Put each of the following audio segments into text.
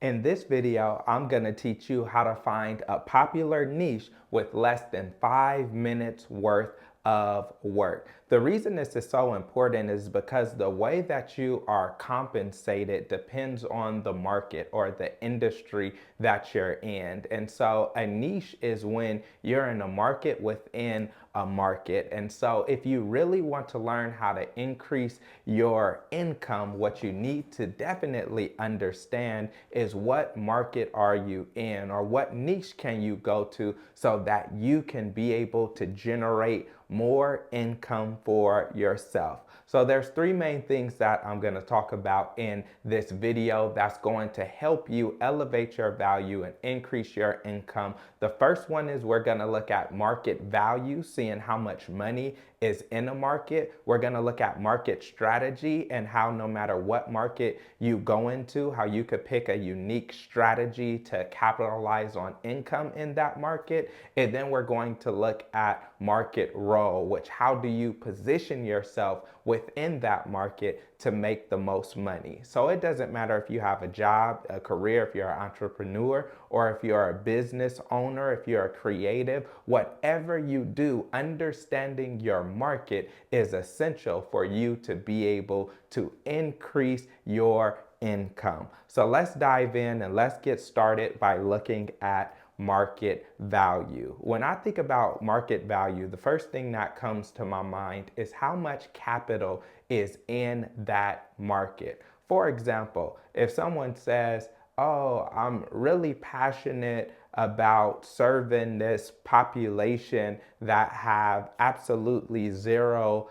In this video, I'm going to teach you how to find a popular niche with less than 5 minutes worth of work. The reason this is so important is because the way that you are compensated depends on the market or the industry that you're in. And so a niche is when you're in a market within a market. And so if you really want to learn how to increase your income, what you need to definitely understand is what market are you in, or what niche can you go to so that you can be able to generate more income for yourself. So there's three main things that I'm going to talk about in this video that's going to help you elevate your value and increase your income. The first one is we're going to look at market value, seeing how much money is in a market. We're going to look at market strategy and how no matter what market you go into, how you could pick a unique strategy to capitalize on income in that market. And then we're going to look at market role, which how do you position yourself within that market to make the most money. So it doesn't matter if you have a job, a career, if you're an entrepreneur, or if you're a business owner, if you're a creative, whatever you do, understanding your market is essential for you to be able to increase your income. So let's dive in and let's get started by looking at market value. When I think about market value, the first thing that comes to my mind is how much capital is in that market. For example, if someone says, oh, I'm really passionate about serving this population that have absolutely $0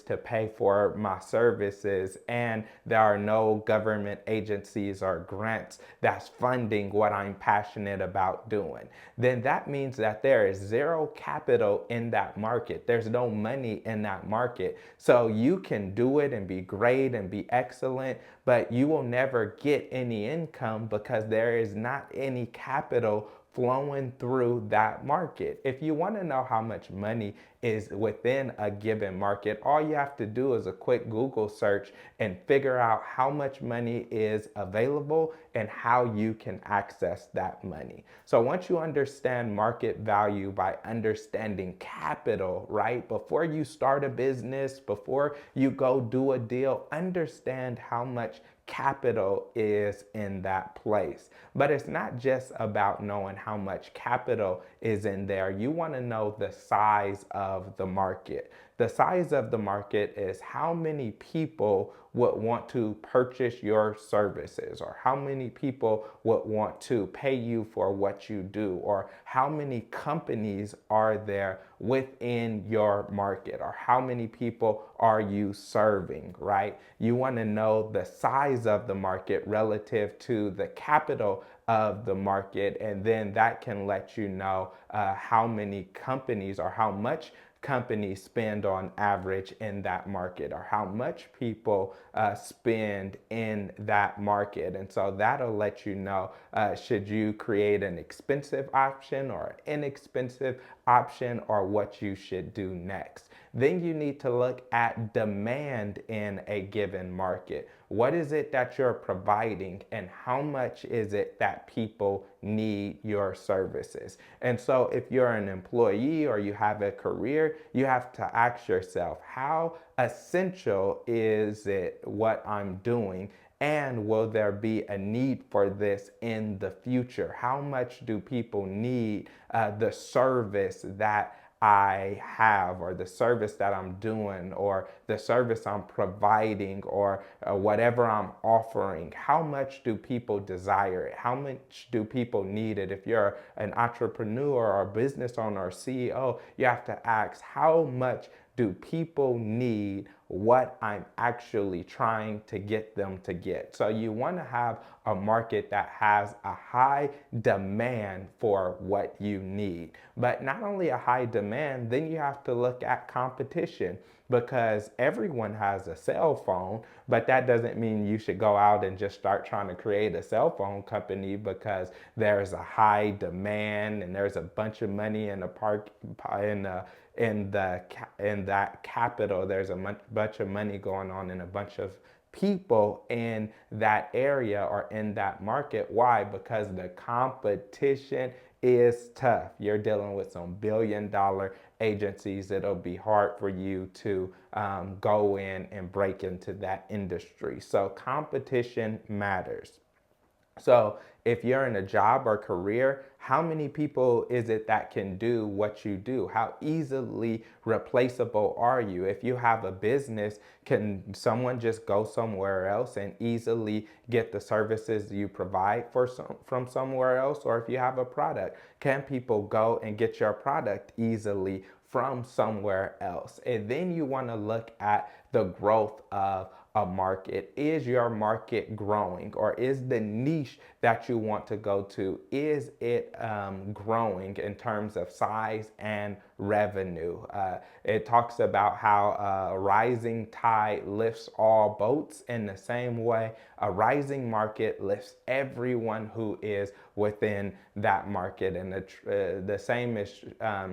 to pay for my services, and there are no government agencies or grants that's funding what I'm passionate about doing, then that means that there is zero capital in that market. There's no money in that market. So you can do it and be great and be excellent, but you will never get any income because there is not any capital flowing through that market. If you want to know how much money is within a given market, all you have to do is a quick Google search and figure out how much money is available and how you can access that money. So once you understand market value by understanding capital, right? Before you start a business, before you go do a deal, understand how much capital is in that place. But it's not just about knowing how much capital is in there. You want to know the size of the market. The size of the market is how many people would want to purchase your services, or how many people would want to pay you for what you do, or how many companies are there within your market, or how many people are you serving, right? You want to know the size of the market relative to the capital of the market, and then that can let you know how many companies or how much companies spend on average in that market, or how much people spend in that market. And so that'll let you know should you create an expensive option or an inexpensive option, or what you should do next. Then you need to look at demand in a given market. What is it that you're providing, and how much is it that people need your services? And so if you're an employee or you have a career, you have to ask yourself, how essential is it what I'm doing? And will there be a need for this in the future? How much do people need the service that I have, or the service that I'm doing, or the service I'm providing, or whatever I'm offering? How much do people desire it? How much do people need it? If you're an entrepreneur or a business owner or CEO, you have to ask, how much do people need what I'm actually trying to get them to get? So you want to have a market that has a high demand for what you need. But not only a high demand, then you have to look at competition, because everyone has a cell phone, but that doesn't mean you should go out and just start trying to create a cell phone company because there's a high demand and there's a bunch of money in the park in that capital. There's a bunch of money going on in a bunch of people in that area or in that market. Why? Because the competition is tough. You're dealing with some $1 billion agencies. It'll be hard for you to go in and break into that industry. So competition matters. So if you're in a job or career, how many people is it that can do what you do? How easily replaceable are you? If you have a business, can someone just go somewhere else and easily get the services you provide from somewhere else? Or if you have a product, can people go and get your product easily from somewhere else? And then you want to look at the growth of a market. Is your market growing, or is the niche that you want to go to, is it growing in terms of size and revenue? It talks about how a rising tide lifts all boats. In the same way, a rising market lifts everyone who is within that market. And the same is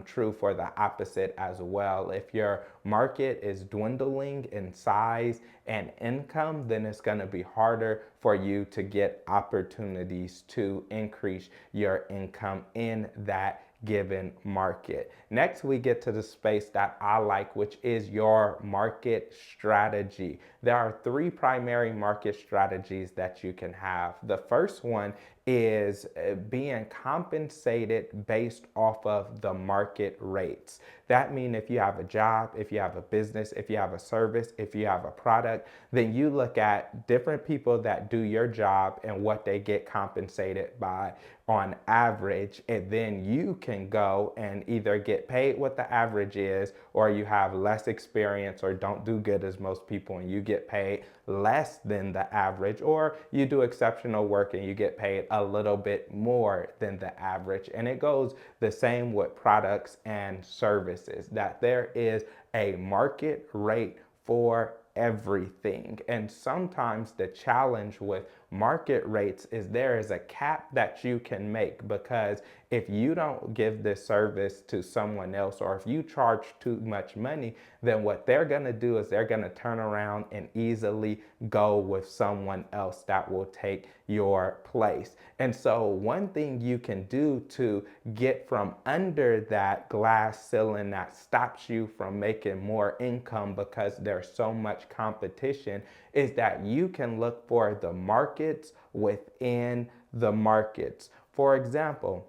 true for the opposite as well. If your market is dwindling in size and income, then it's going to be harder for you to get opportunities to increase your income in that given market. Next, we get to the space that I like, which is your market strategy. There are three primary market strategies that you can have. The first one is being compensated based off of the market rates. That means if you have a job, if you have a business, if you have a service, if you have a product, then you look at different people that do your job and what they get compensated by on average, and then you can go and either get paid what the average is, or you have less experience or don't do good as most people and you get paid less than the average, or you do exceptional work and you get paid a little bit more than the average. And it goes the same with products and services, that there is a market rate for everything. And sometimes the challenge with market rates is there is a cap that you can make, because if you don't give this service to someone else, or if you charge too much money, then what they're going to do is they're going to turn around and easily go with someone else that will take your place. And so one thing you can do to get from under that glass ceiling that stops you from making more income because there's so much competition is that you can look for the markets within the markets. For example,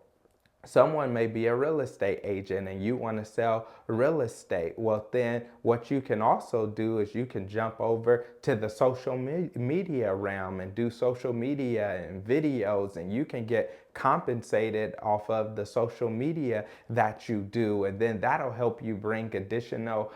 someone may be a real estate agent and you want to sell real estate. Well, then what you can also do is you can jump over to the social media realm and do social media and videos, and you can get compensated off of the social media that you do. And then that'll help you bring additional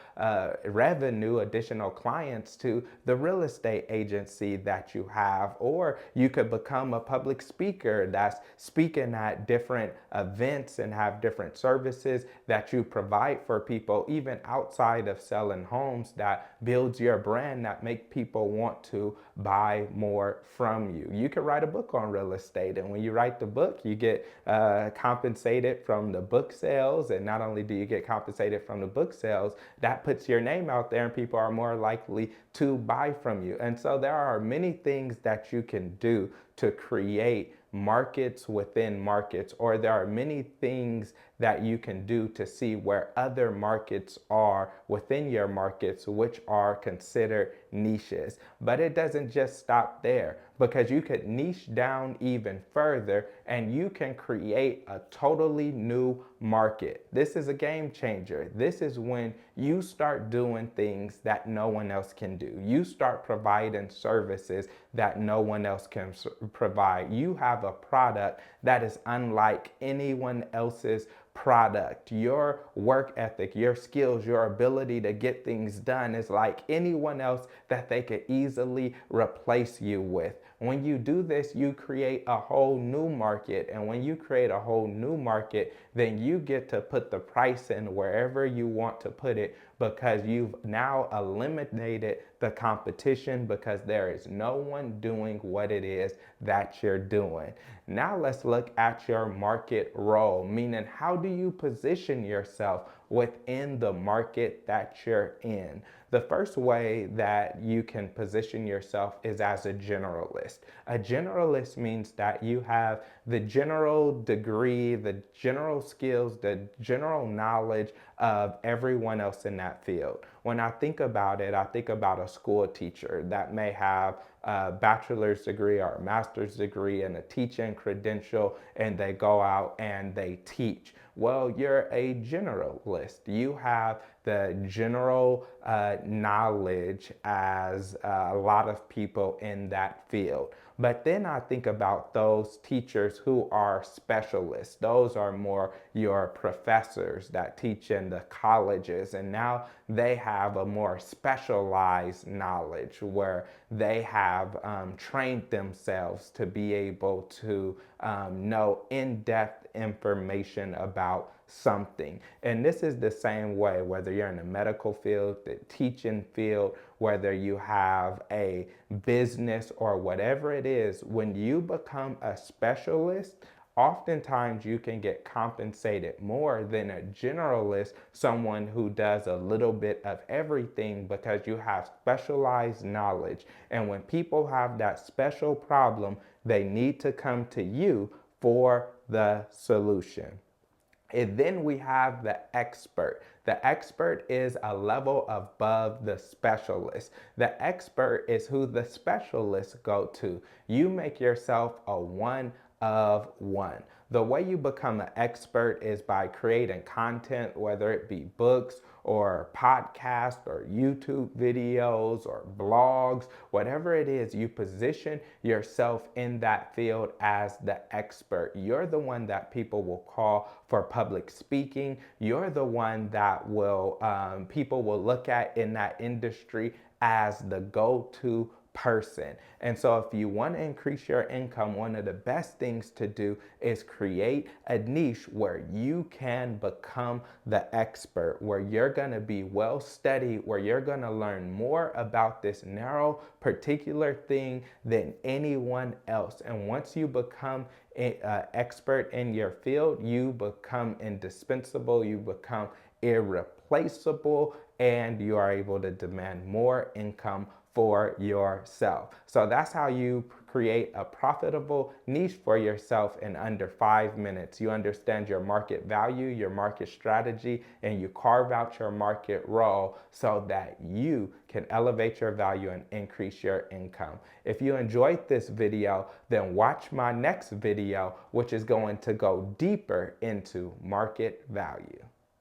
revenue, additional clients to the real estate agency that you have. Or you could become a public speaker that's speaking at different events and have different services that you provide for people, even outside of selling homes, that builds your brand, that make people want to buy more from you. You could write a book on real estate, and when you write the book, you get compensated from the book sales. And not only do you get compensated from the book sales, that puts your name out there and people are more likely to buy from you. And so there are many things that you can do to create markets within markets, or there are many things that you can do to see where other markets are within your markets, which are considered niches. But it doesn't just stop there, because you could niche down even further and you can create a totally new market. This is a game changer. This is when you start doing things that no one else can do. You start providing services that no one else can provide. You have a product that is unlike anyone else's product. Your work ethic, your skills, your ability to get things done is like anyone else that they could easily replace you with. When you do this, you create a whole new market. And when you create a whole new market, then you get to put the price in wherever you want to put it, because you've now eliminated the competition, because there is no one doing what it is that you're doing. Now let's look at your market role, meaning how do you position yourself within the market that you're in. The first way that you can position yourself is as a generalist. A generalist means that you have the general degree, the general skills, the general knowledge of everyone else in that field. When I think about it, I think about a school teacher that may have a bachelor's degree or a master's degree and a teaching credential, and they go out and they teach. Well, you're a generalist. You have the general knowledge as a lot of people in that field. But then I think about those teachers who are specialists. Those are more your professors that teach in the colleges, and now they have a more specialized knowledge where they have trained themselves to be able to know in-depth information about something. And this is the same way, whether you're in the medical field, the teaching field, whether you have a business or whatever it is, when you become a specialist, oftentimes you can get compensated more than a generalist, someone who does a little bit of everything, because you have specialized knowledge. And when people have that special problem, they need to come to you for the solution. And then we have the expert. The expert is a level above the specialist. The expert is who the specialists go to. You make yourself a one of one. The way you become an expert is by creating content, whether it be books or podcasts or YouTube videos or blogs, whatever it is, you position yourself in that field as the expert. You're the one that people will call for public speaking. You're the one that will people will look at in that industry as the go-to person. And so if you want to increase your income, one of the best things to do is create a niche where you can become the expert, where you're going to be well studied, where you're going to learn more about this narrow particular thing than anyone else. And once you become an expert in your field, you become indispensable, you become irreplaceable, and you are able to demand more income for yourself. So that's how you create a profitable niche for yourself in under 5 minutes. You understand your market value, your market strategy, and you carve out your market role so that you can elevate your value and increase your income. If you enjoyed this video, then watch my next video, which is going to go deeper into market value.